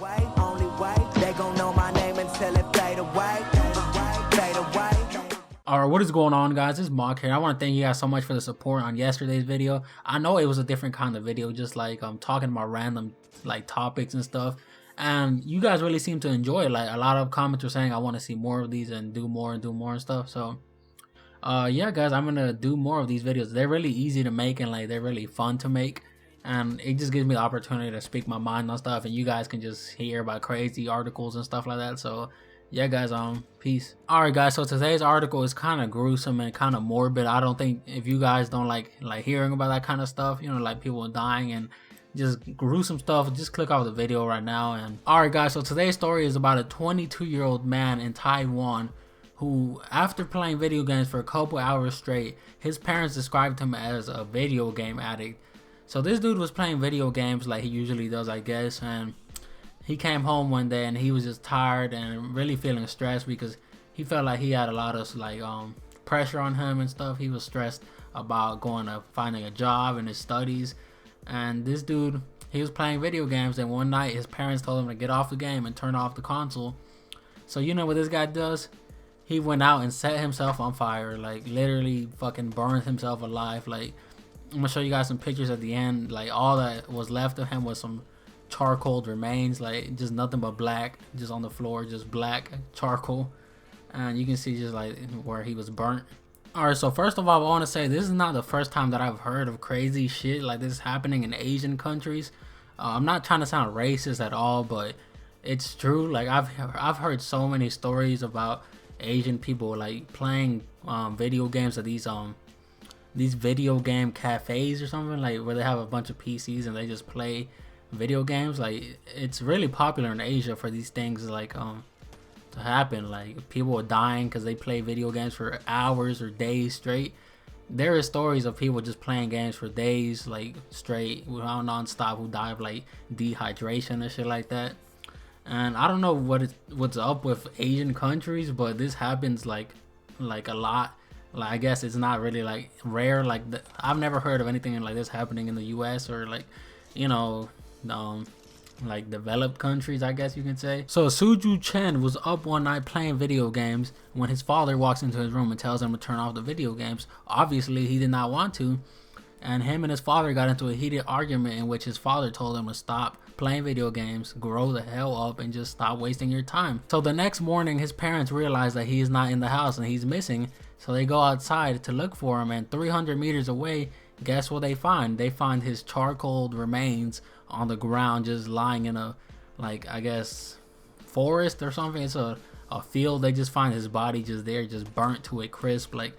Only way, they gon' know my name until it fade away. Fade away. Alright, what is going on, guys? It's Mock here. I want to thank you guys so much for the support on yesterday's video. I know it was a different kind of video, just like I'm talking about random like topics and stuff, and you guys really seem to enjoy it. Like a lot of comments were saying I want to see more of these and do more and stuff. So yeah, guys, I'm gonna do more of these videos. They're really easy to make and like they're really fun to make, and it just gives me the opportunity to speak my mind on stuff, and you guys can just hear about crazy articles and stuff like that. So yeah, guys, peace. Alright, guys, so today's article is kind of gruesome and kind of morbid. I don't think, if you guys don't like hearing about that kind of stuff, you know, like people dying and just gruesome stuff, just click off the video right now. And alright, guys, so today's story is about a 22-year-old man in Taiwan who, after playing video games for a couple hours straight, his parents described him as a video game addict. So this dude was playing video games like he usually does, I guess, and he came home one day and he was just tired and really feeling stressed because he felt like he had a lot of like pressure on him and stuff. He was stressed about finding a job and his studies. And this dude, he was playing video games, and one night his parents told him to get off the game and turn off the console. So you know what this guy does? He went out and set himself on fire, like literally fucking burned himself alive. Like, I'm gonna show you guys some pictures at the end. Like, all that was left of him was some charcoal remains, like just nothing but black, just on the floor, just black charcoal, and you can see just like where he was burnt. Alright, so first of all, I want to say this is not the first time that I've heard of crazy shit like this happening in Asian countries. I'm not trying to sound racist at all, but it's true. Like I've heard so many stories about Asian people like playing video games at these video game cafes or something, like where they have a bunch of PCs and they just play video games. Like it's really popular in Asia for these things like to happen. Like people are dying because they play video games for hours or days straight. There are stories of people just playing games for days like straight without non-stop who die of like dehydration and shit like that. And I don't know what's up with Asian countries, but this happens like a lot. Like I guess it's not really like rare. Like I've never heard of anything like this happening in the US or like, you know, like developed countries, I guess you can say. So Suju Chen was up one night playing video games when his father walks into his room and tells him to turn off the video games. Obviously he did not want to, and him and his father got into a heated argument in which his father told him to stop playing video games, grow the hell up, and just stop wasting your time. So the next morning his parents realize that he is not in the house and he's missing, so they go outside to look for him, and 300 meters away, guess what they find? They find his charcoal remains on the ground, just lying in a, like, I guess forest or something. It's a field. They just find his body just there, just burnt to a crisp. Like,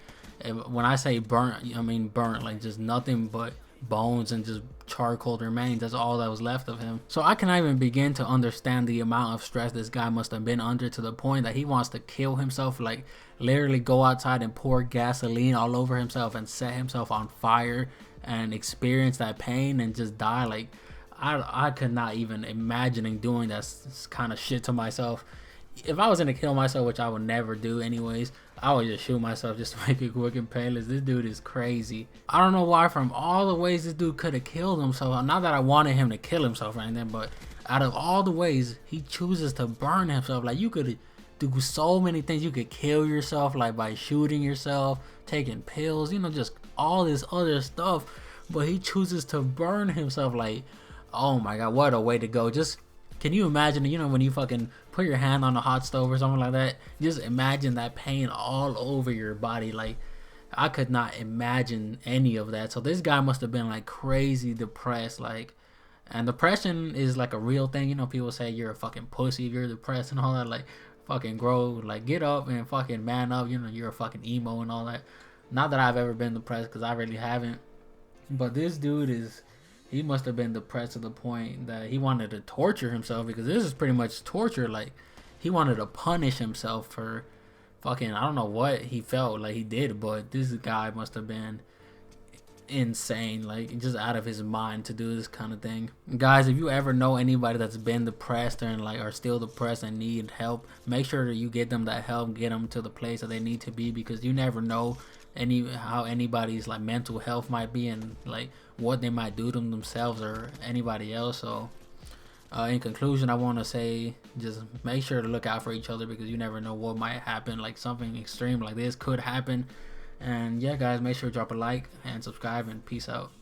when I say burnt, I mean burnt, like just nothing but bones and just charcoal remains. That's all that was left of him. So I cannot even begin to understand the amount of stress this guy must have been under, to the point that he wants to kill himself, like literally go outside and pour gasoline all over himself and set himself on fire and experience that pain and just die. Like I could not even imagining doing that kind of shit to myself. If I was gonna kill myself, which I would never do anyways, I would just shoot myself just to make it quick and painless. This dude is crazy. I don't know why, from all the ways this dude could have killed himself, not that I wanted him to kill himself or anything, but out of all the ways he chooses to burn himself. Like, you could do so many things. You could kill yourself, like by shooting yourself, taking pills, you know, just all this other stuff, but he chooses to burn himself. Like, oh my god, what a way to go. Just, can you imagine, you know, when you fucking put your hand on a hot stove or something like that, just imagine that pain all over your body. Like, I could not imagine any of that. So this guy must have been like crazy depressed. Like, and depression is like a real thing. You know, people say you're a fucking pussy if you're depressed and all that. Like, fucking grow, like get up and fucking man up. You know, you're a fucking emo and all that. Not that I've ever been depressed, because I really haven't. But this dude he must have been depressed to the point that he wanted to torture himself, because this is pretty much torture. Like, he wanted to punish himself for fucking, I don't know what he felt like he did, but this guy must have been insane, like just out of his mind to do this kind of thing. Guys, if you ever know anybody that's been depressed and like are still depressed and need help, make sure that you get them that help, get them to the place that they need to be, because you never know how anybody's like mental health might be, and like what they might do to themselves or anybody else. So In conclusion, I want to say just make sure to look out for each other, because you never know what might happen. Like something extreme like this could happen. And yeah, guys, make sure to drop a like and subscribe, and peace out.